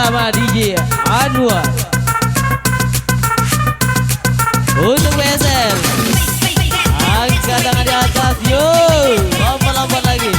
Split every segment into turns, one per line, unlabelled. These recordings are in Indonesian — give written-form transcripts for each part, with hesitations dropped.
bersama DJ Anwar. Untuk BSL, angkat tangan di atas, yo, lompat-lompat lagi.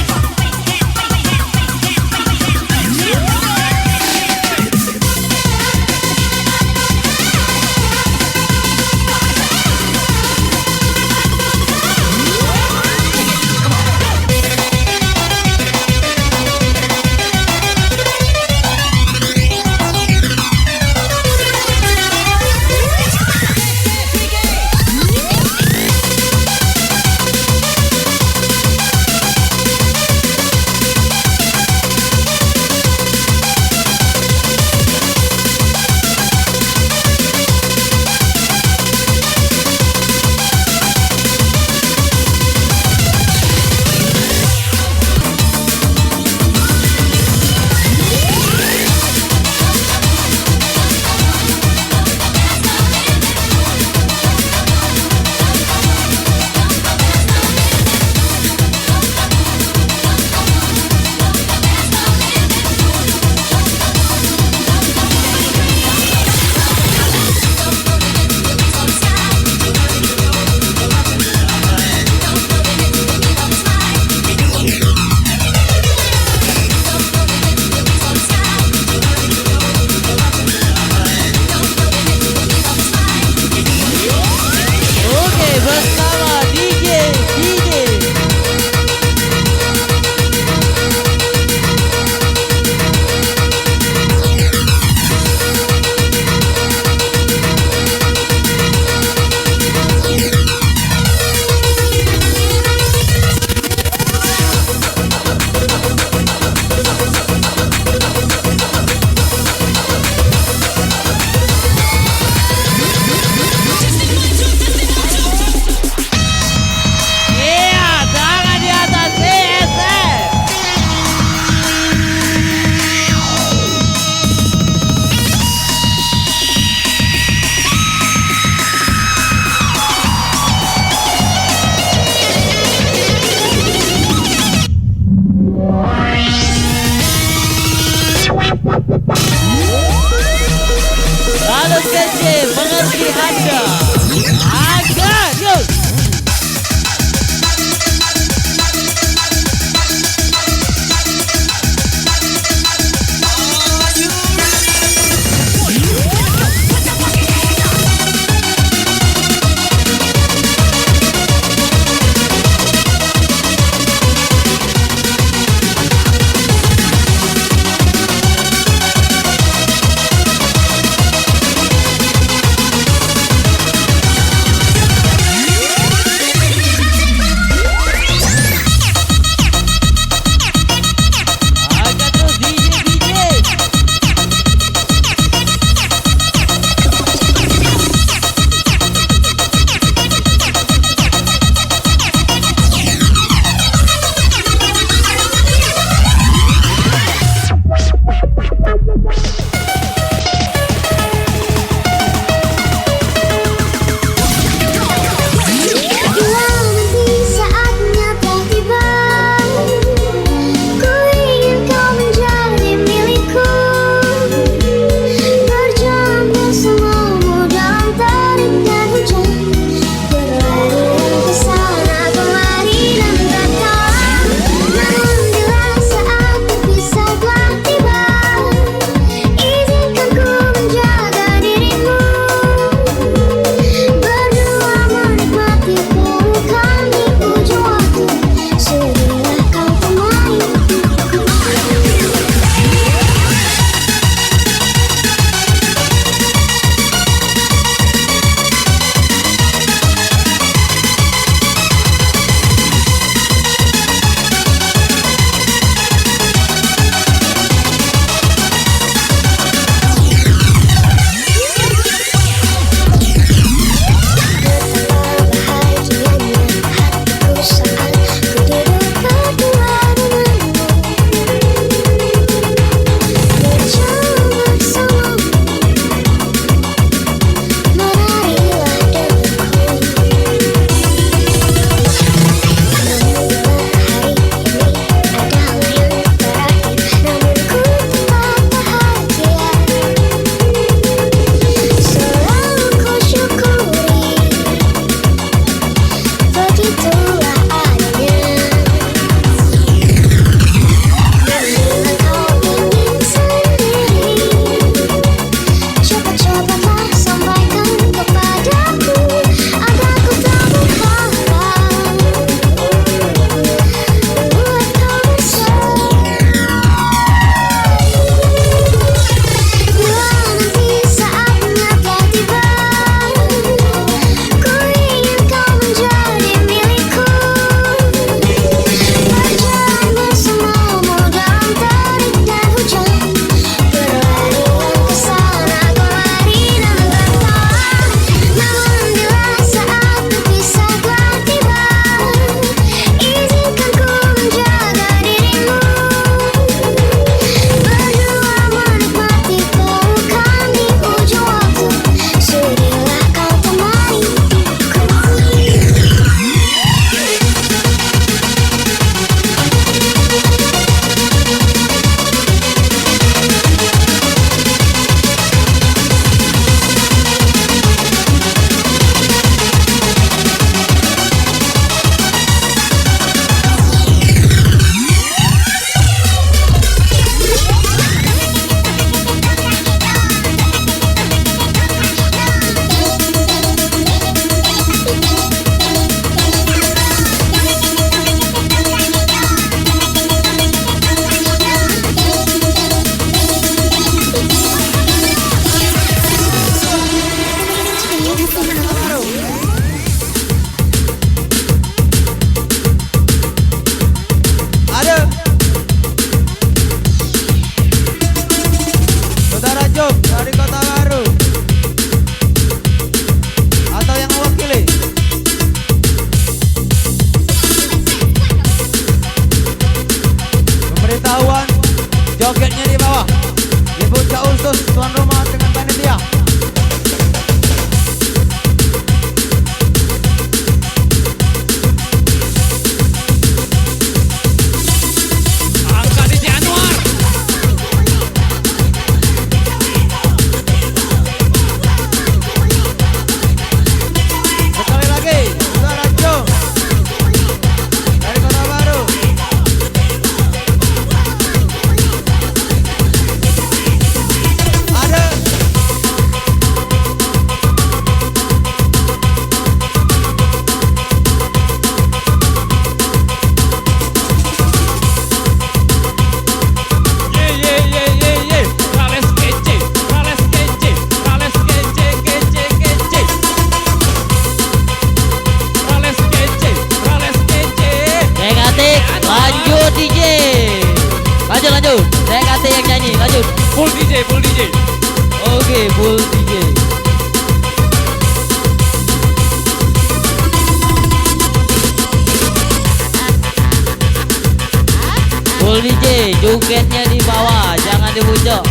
Jogetnya di bawah, jangan di pucuk.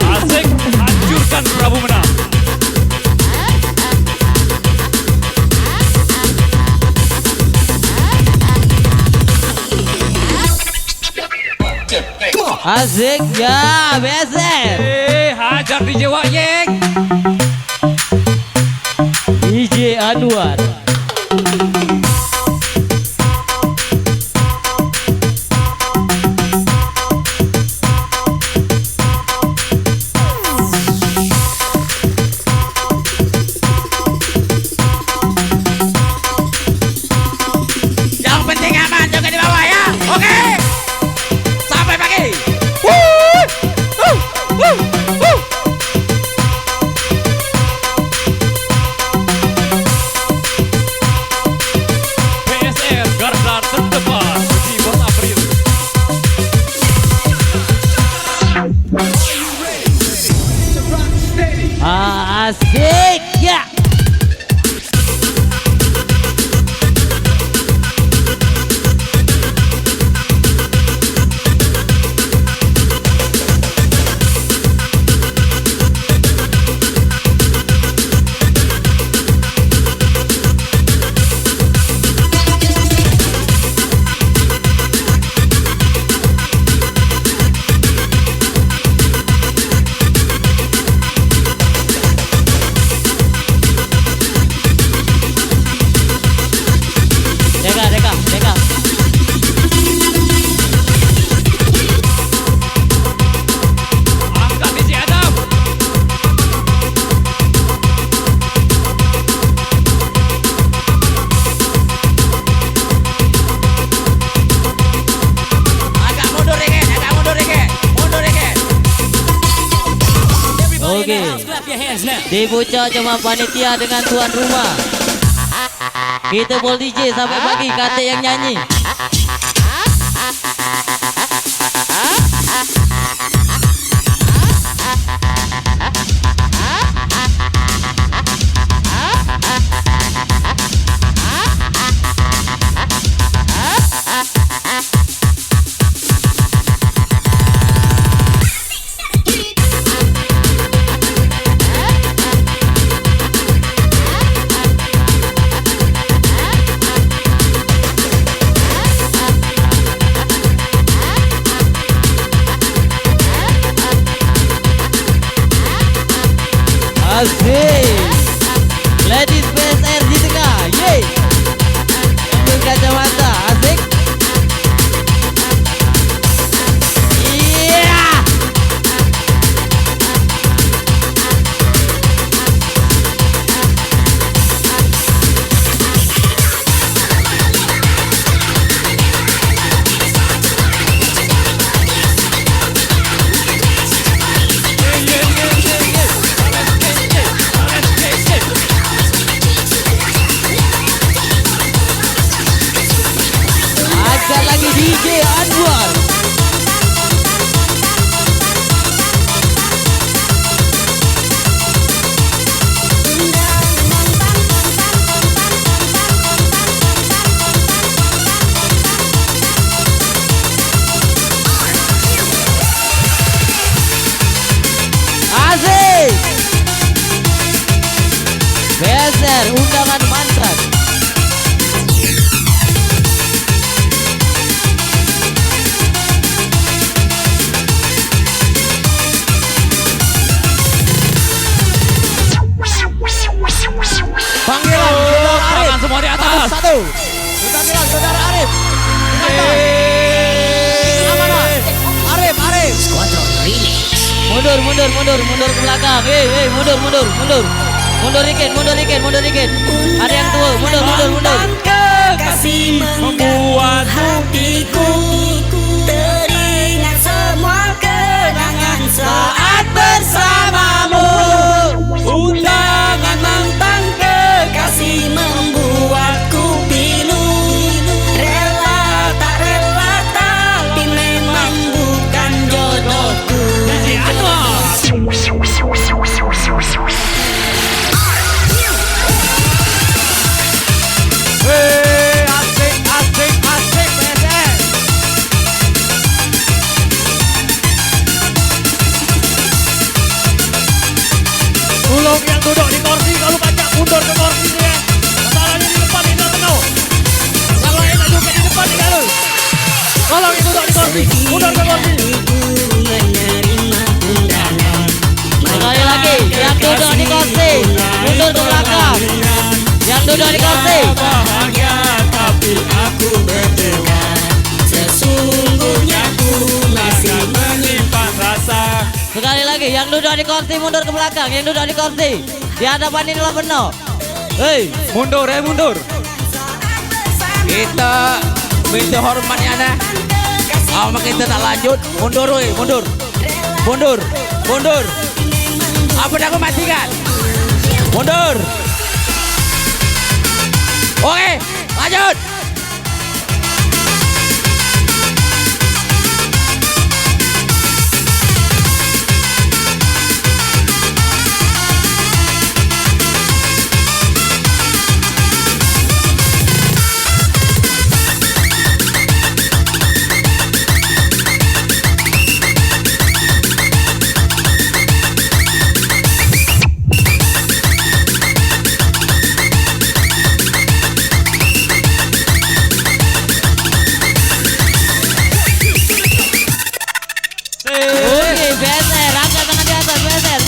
Asik, hancurkan Prabu Menang.
Asik ya, beser.
Hajar DJ Wayeng.
DJ Anwar.
Yang penting aman, joget di bawah ya. Oke. Sampai pagi. PSR garda terdepan di bulan April.
Asik ya. Deka.
Angkat DJ Adam. Agak mundur dikit. Mundur dikit.
Oke. Di pucuk cuma panitia dengan tuan rumah. Kita bol DJ sampai pagi, kata yang nyanyi. Asik. Ladies PSR di tengah. Yeay. Ambil kacamata. Asik. Iya. Ada lagi DJ Anwar. Asik. Beser undangan mantap. Panggilan Saudara Arif.
Tangan semua di atas.
Satu. Panggilan Saudara Arif. Arif. Mundur ke belakang. Mundur. Mundur dikit. Ada yang tua, mundur.
Kekasih membuat hatiku teringat semua kenangan saat bersamamu. Undangan mantan kekasih membuatku pilu. Rela tak rela tapi memang bukan jodohku.
Asik PSR. duduk di kursi kalau banyak mundur ke kursi ya. Masalahnya di depan ini penuh. Yang lain tak juga di depan nih kalau. Kalau yang duduk di kursi, mundur ke kursi.
Sekali lagi, yang duduk di kursi mundur ke belakang. Yang duduk di kursi.
Bahagia tapi aku kecewa.
Sesungguhnya ku masih
menyimpan rasa.
Sekali lagi, yang duduk di kursi mundur ke belakang. Yang duduk di kursi di hadapan inilah penuh. Hei,
Mundur mundur. Kita minta hormatnya nah. Kita tak lanjut. Mundur mundur. Mundur, mundur. Apa dah aku matikan? Mundur. Oke, lanjut.
oke, beser, angkat tangan di atas, beser.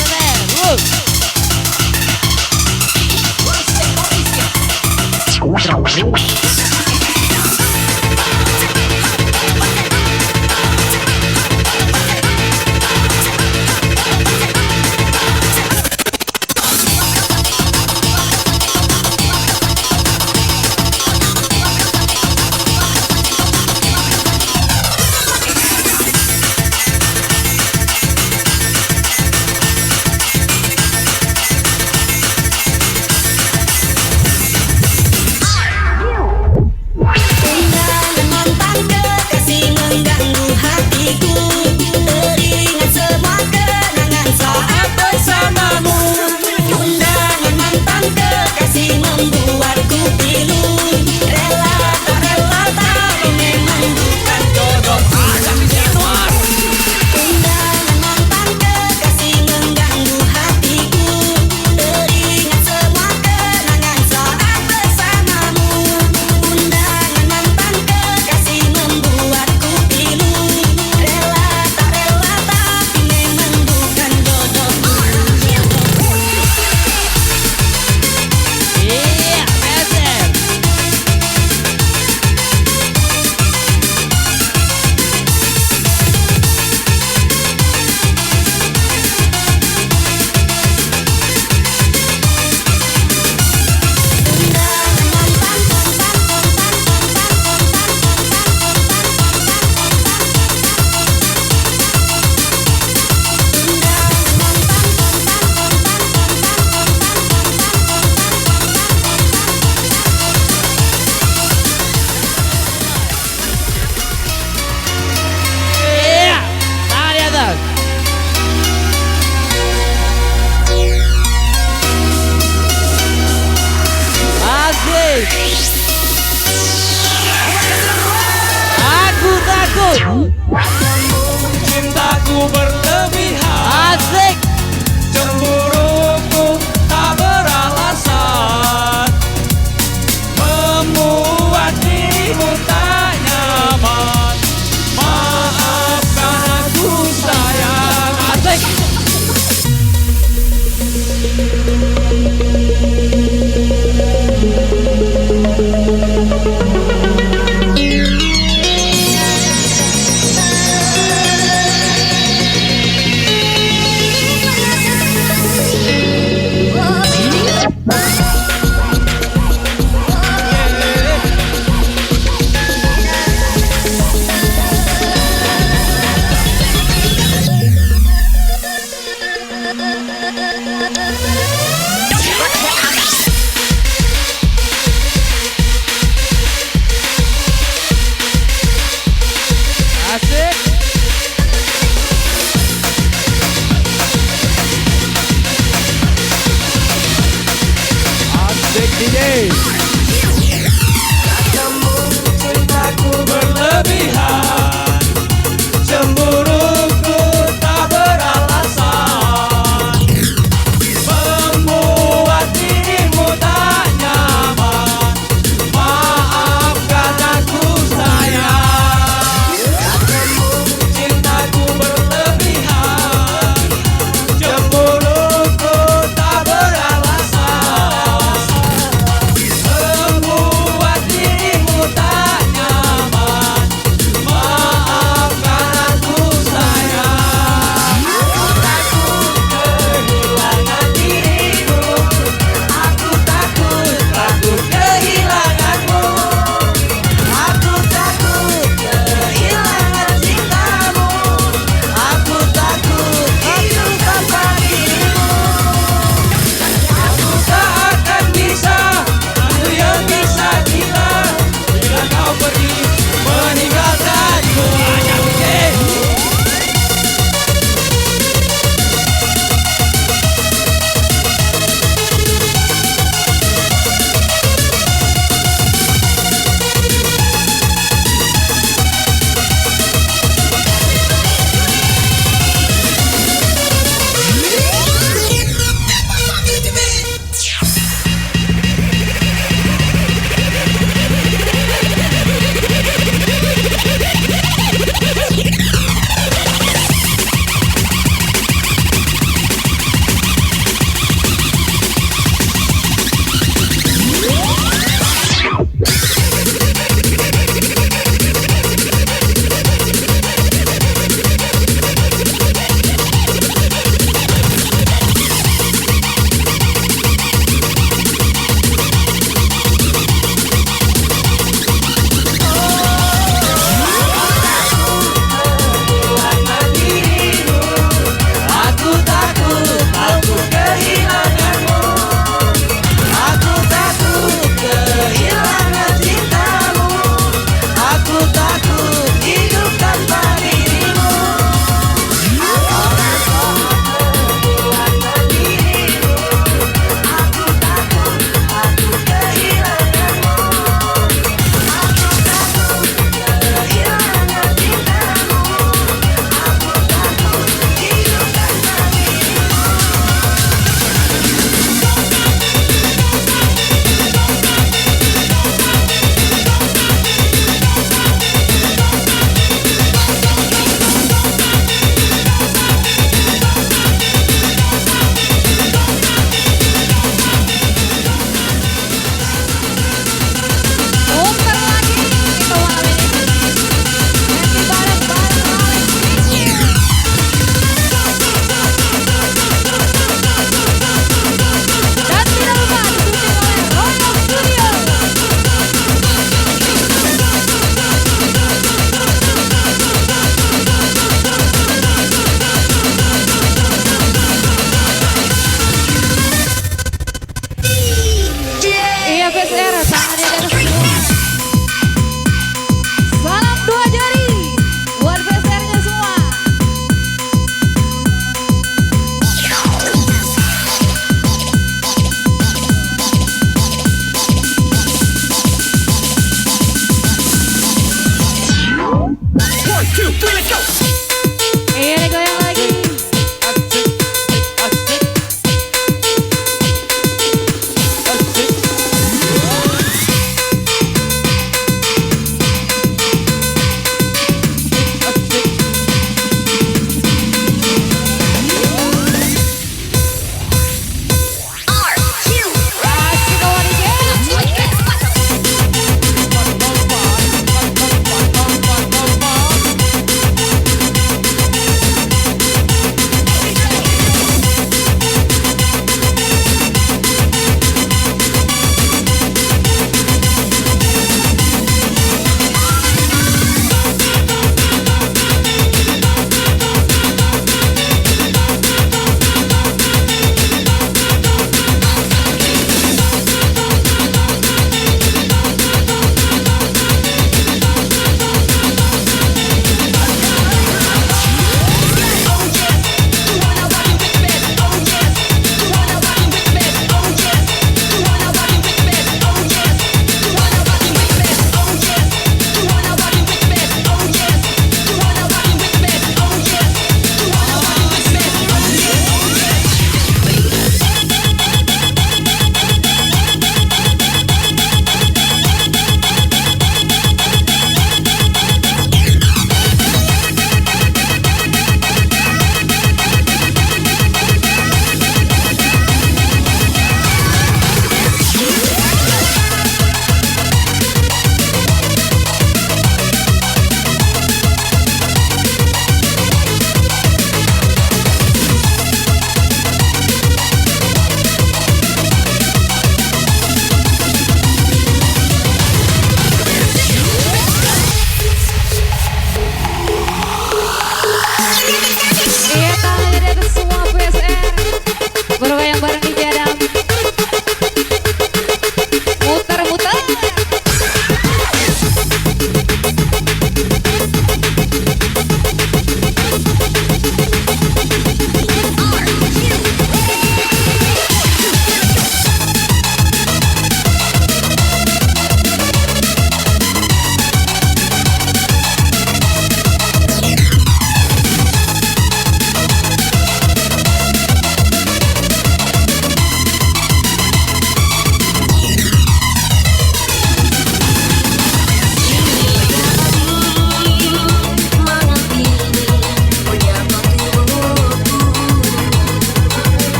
Aku takut.
Cintaku berlebihan.
Asik.
Cemburuku tak beralasan, membuat dirimu tak nyaman. Maafkan aku sayang. Asik. DJ. Cintaku berlebihan, cemburuku tak beralasan,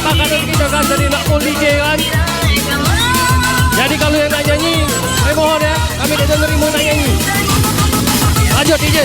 makanan kita kan dari nak full DJ kan. Jadi kalau yang nak nyanyi, saya mohon ya, kami tidak menerima nak nyanyi. Lanjut DJ.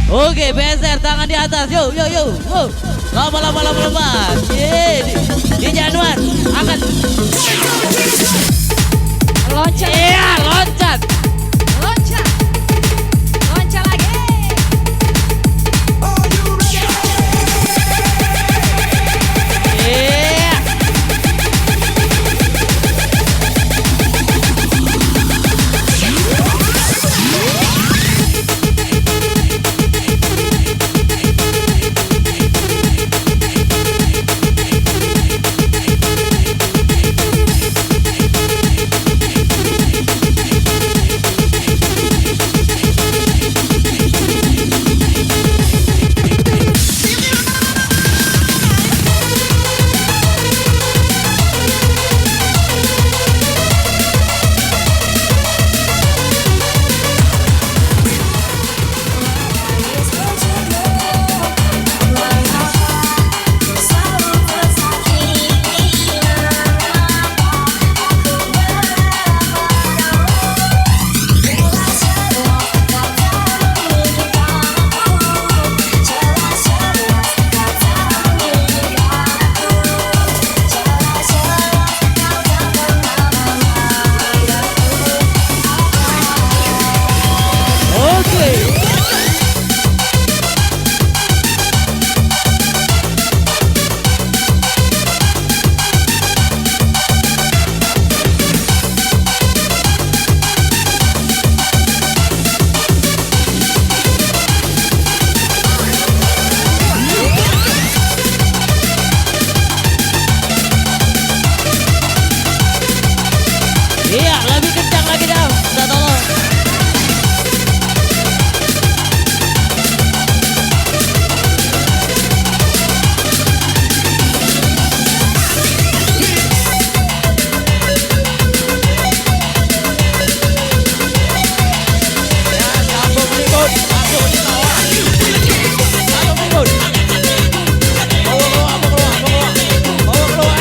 Oke, beser tangan di atas. Yo. Lama. Di Januar akan
Loncat.
iya, loncat.
Loncat lagi.
Iya. Iya, lebih kencang lagi dong. Minta tolong.
Bawa keluar.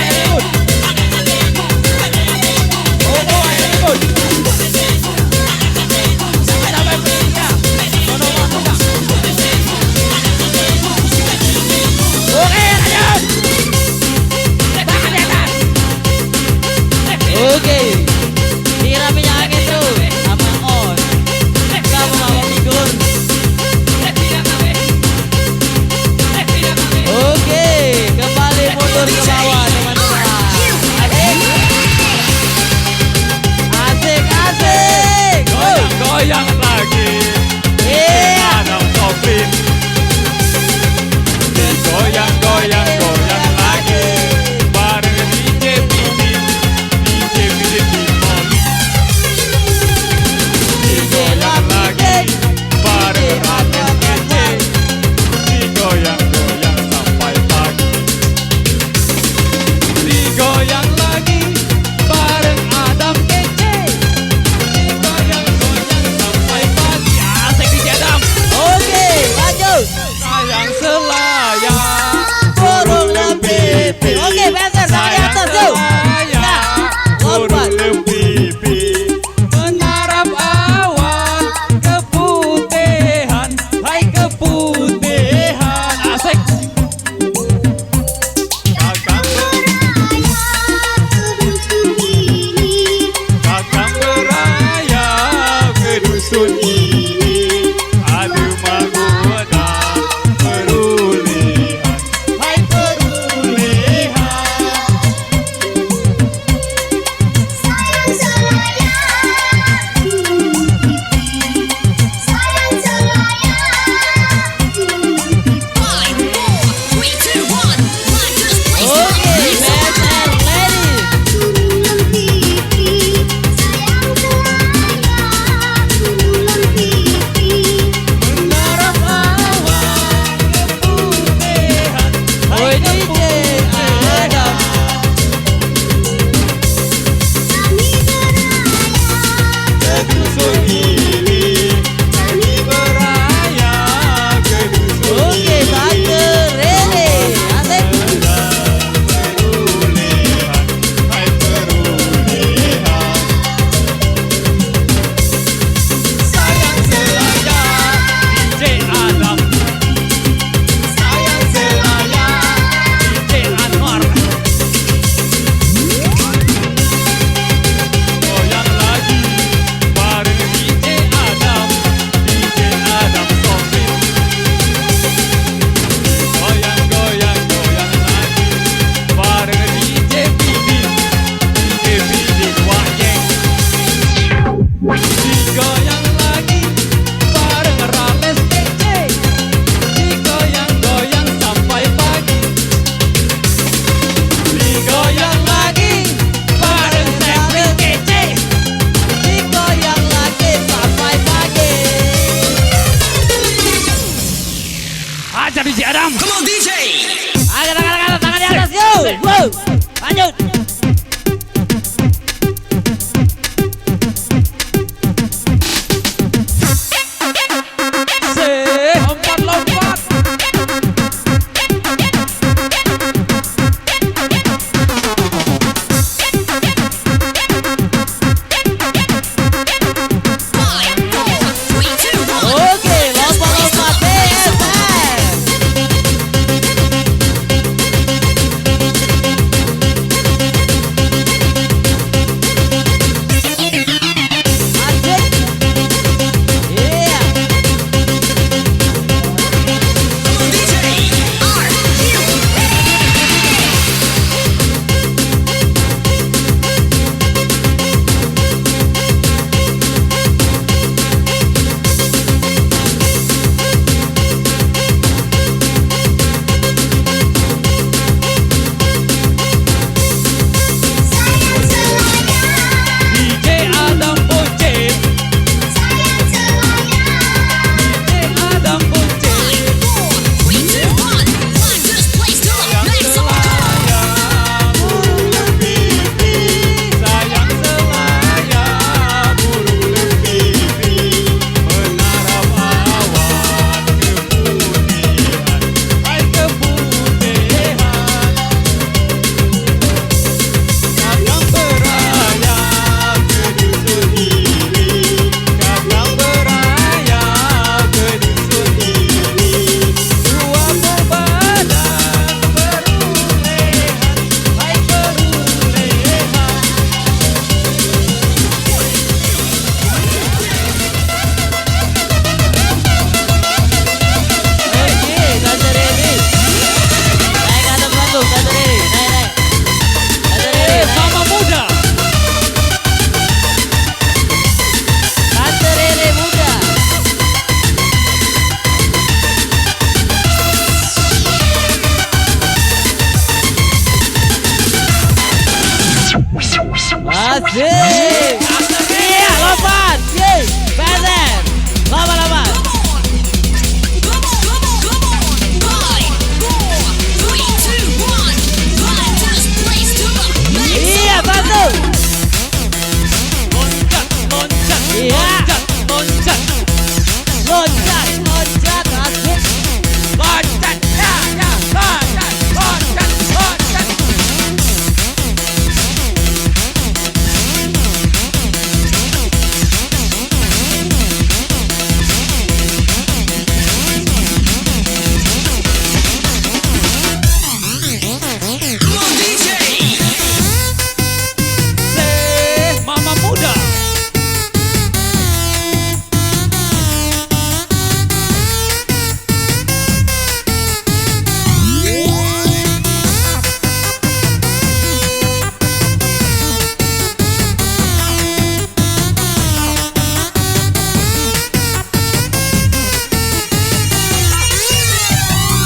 Asik. Iya, lompat. Yeay. Bener. Lompat. Iya, satu.
Loncat.
Iya.
Loncat.
Loncat. Asik.
Loncat. Ya. Loncat. Mama muda.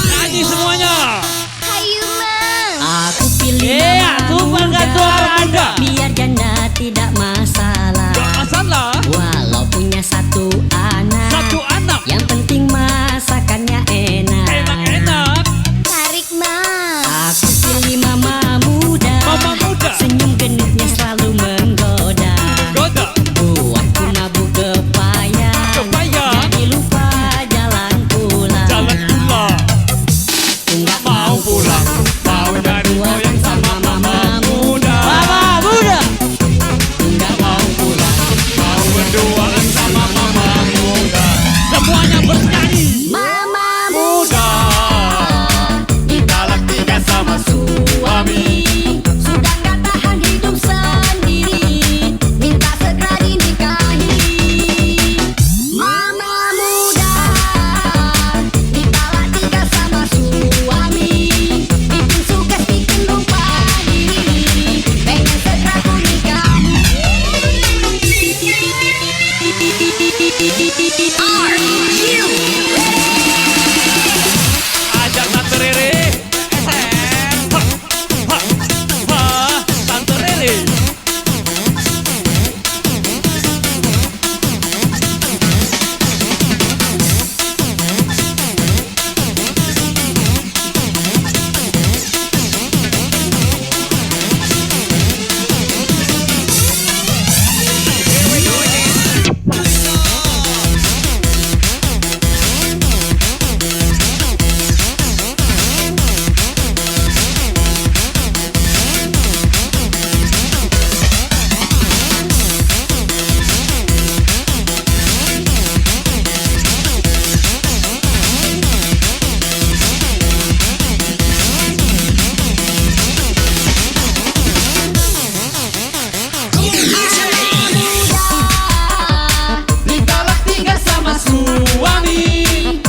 Nyanyi semuanya.
Aku pilih
Iya,
mama
super
muda,
suara Anda.
biar janda tidak masalah.
Gak masalah.
Walau punya satu anak,
Satu anak.
yang penting masakannya enak.
Enak-enak.
Tarik mah.
Aku pilih mama muda,
Mama muda.
senyum genitnya selalu menggoda.
Goda.
Buatku mabuk kepayan,
Kepayan.
jadi lupa jalan pulang.
Jalan pulang.
Aku nggak
Mau pulang. Mau jadi goyang sama mama muda.
Mama muda.
Aku nggak mau pulang.
Mau berduaan sama mama muda. Semuanya bernyanyi.
Mama
Muda. Galak tiga sama suami.
sudah nggak tahan hidup sendiri, minta segera dinikahi. Mama muda, ditalak tiga sama suami, bikin sukses bikin lupa diri, pengen segera ku nikahi. Are you
Ajak Tante Rere. Tante Rere. Ditalak tiga sama suami.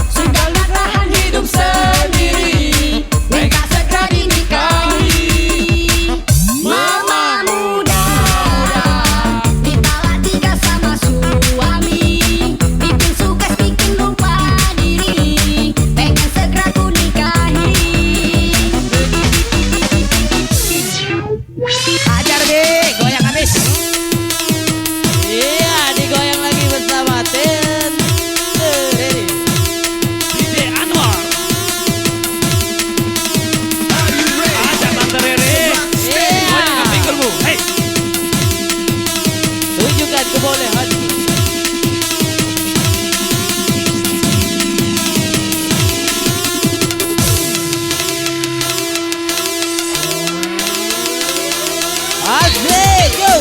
sudah nggak tahan hidup sendiri, minta segera dinikahi. Mama muda, ditalak tiga sama suami, bikin sukses bikin lupa diri, pengen segera ku nikahi.
Hajar Bi, goyang habis. Iya, digoyang lagi bersama Tante Rere.
DJ Anwar. Ajak Tante Rere.
Iya.
Goyang pinggirmu. Hei.
Tunjukkan kebolehanmu. Asik, go.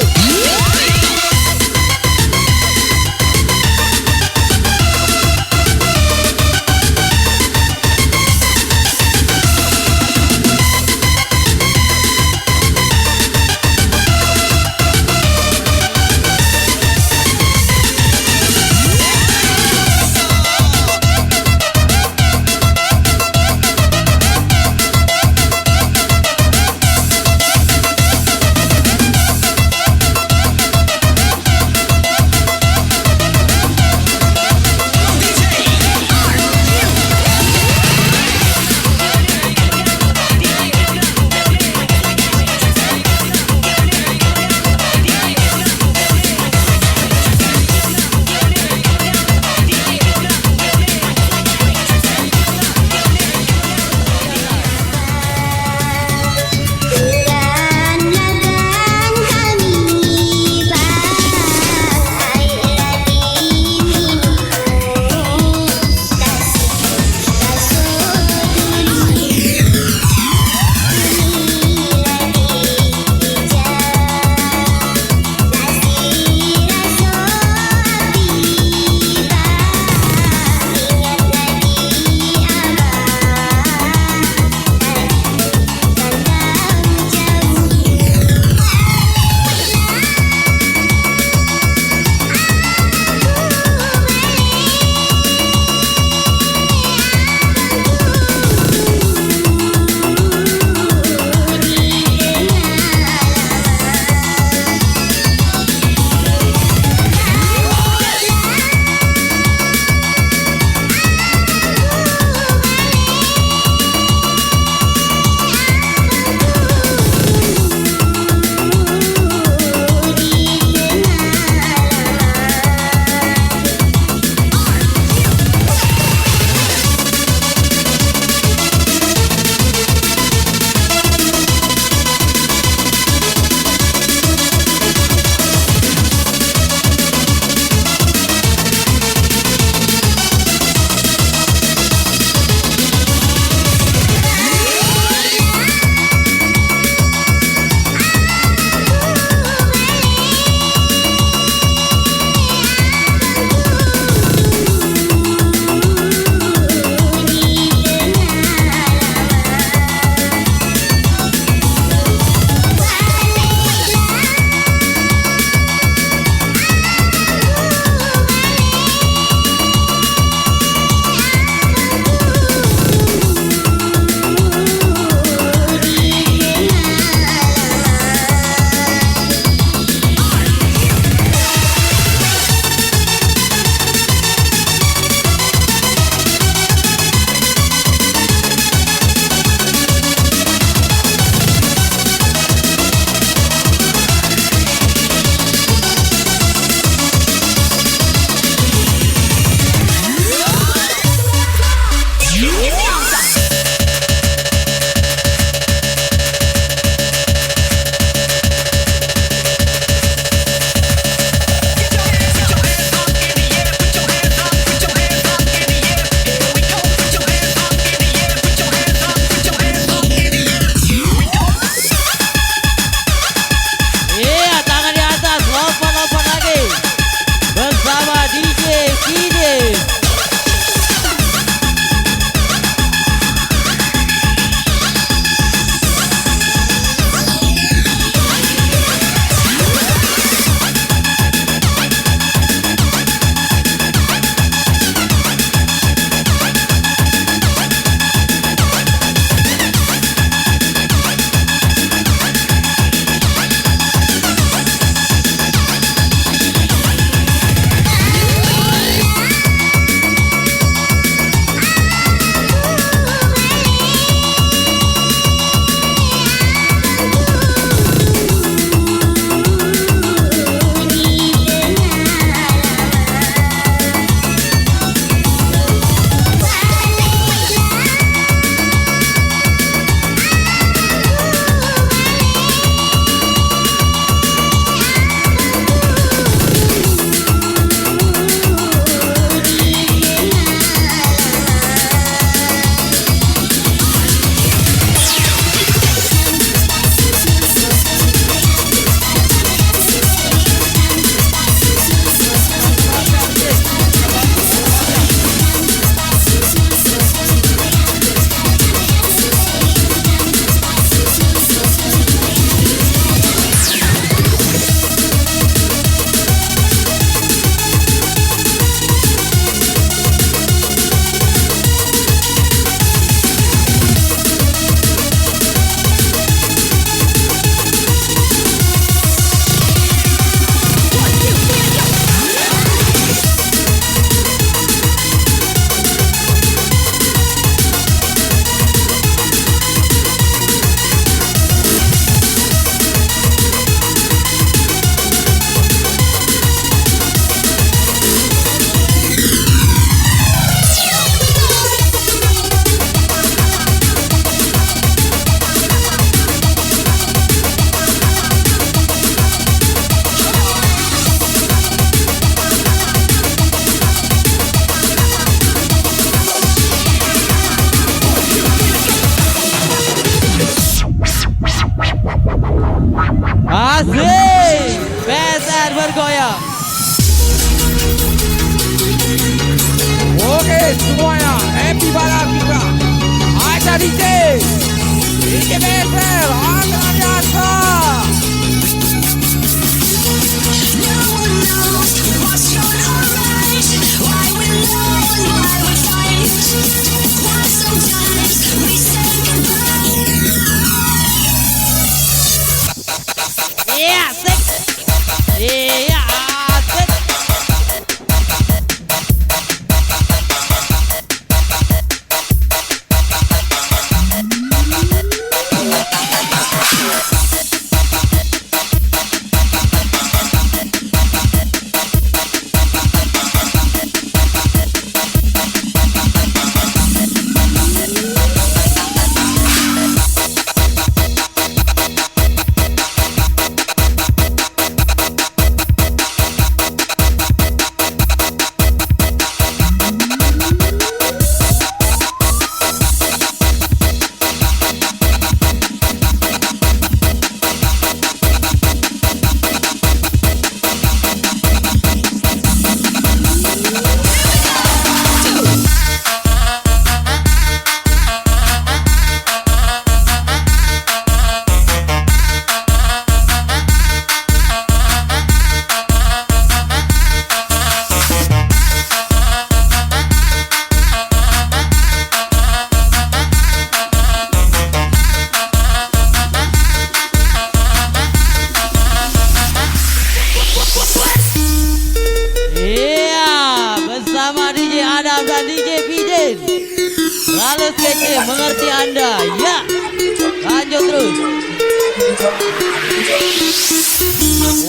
Asik. PSR bergoyang.
Oke semuanya, happy balap kita. Ada DJ BSR, ada biasa.
No one knows what's going on right. Why we love and why we fight. Why sometimes we say goodbye.
Iya, asik. Iya, asik. Iya, bersama DJ Adam dan DJ Pidin. Lalu kece, mengerti Anda? Ya, lanjut terus.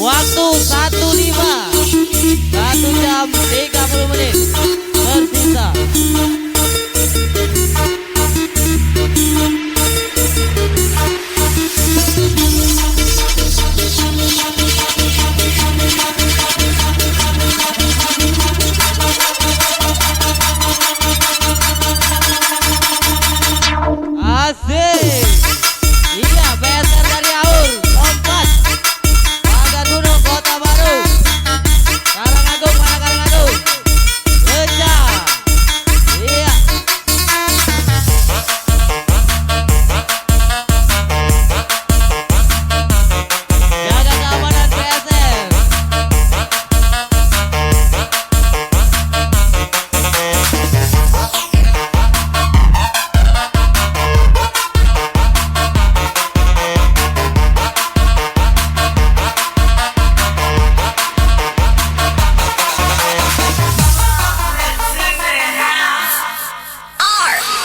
Waktu 1:05, 1 jam 30 menit tersisa. Asik. Iya, PSR dari Aur, Kompas, Pagar Gunung, Kota Baru, Karangagung, mana Karangagung, Leca. Iya. Jaga keamanan PSR.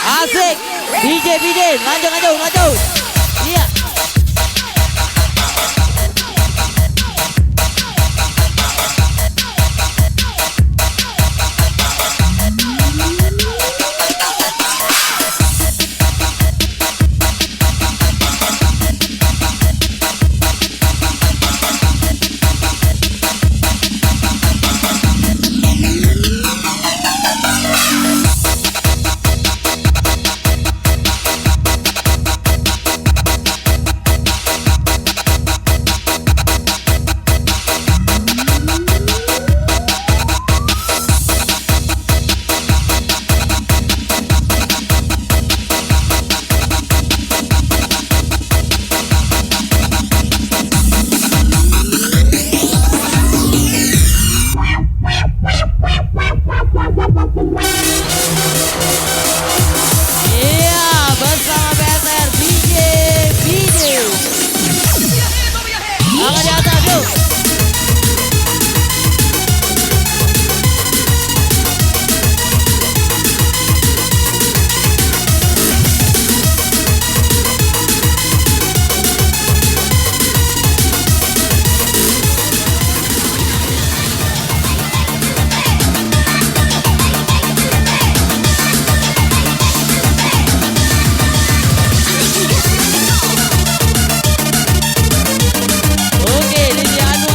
Asik. DJ Bidin, lanjut. Iya. Iya, bersama PSR DJ Video. Tangan di atas yuk. Oke, DJ Anu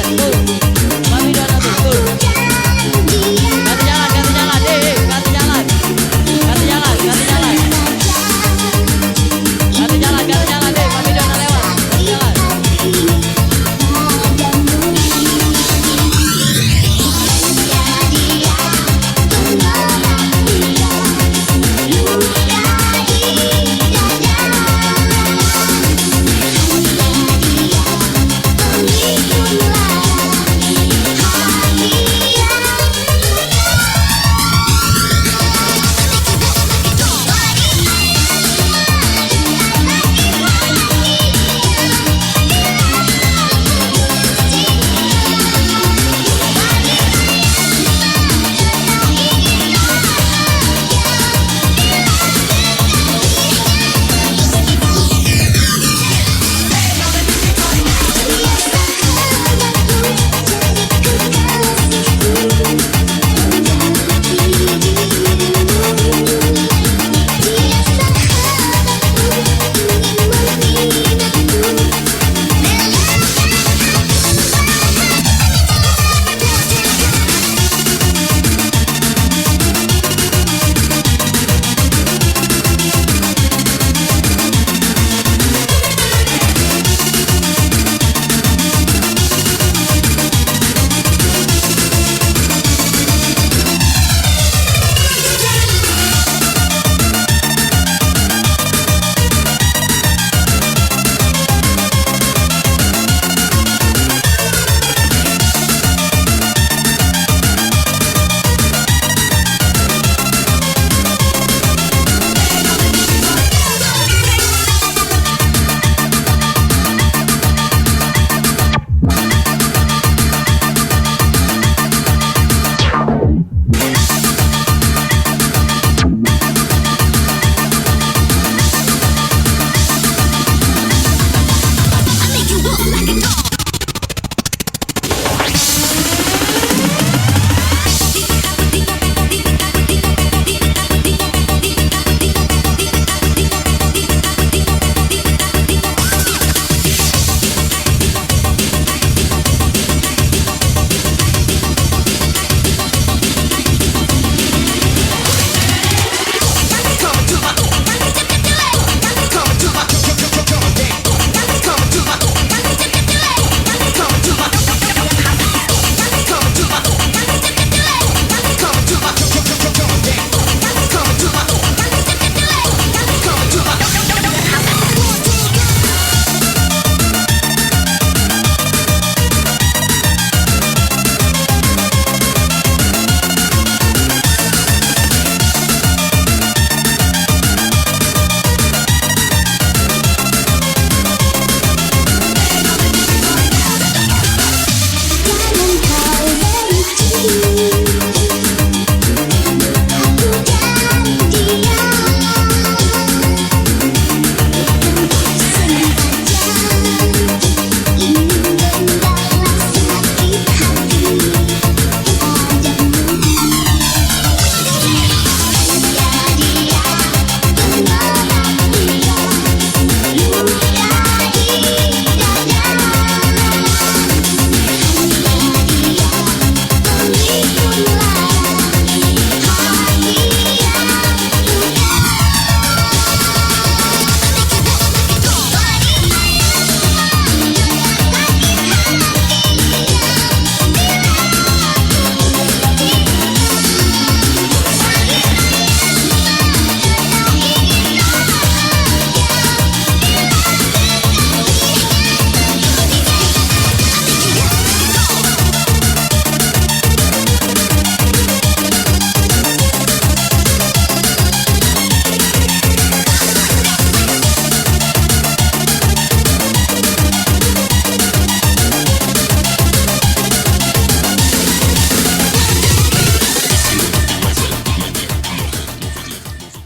turun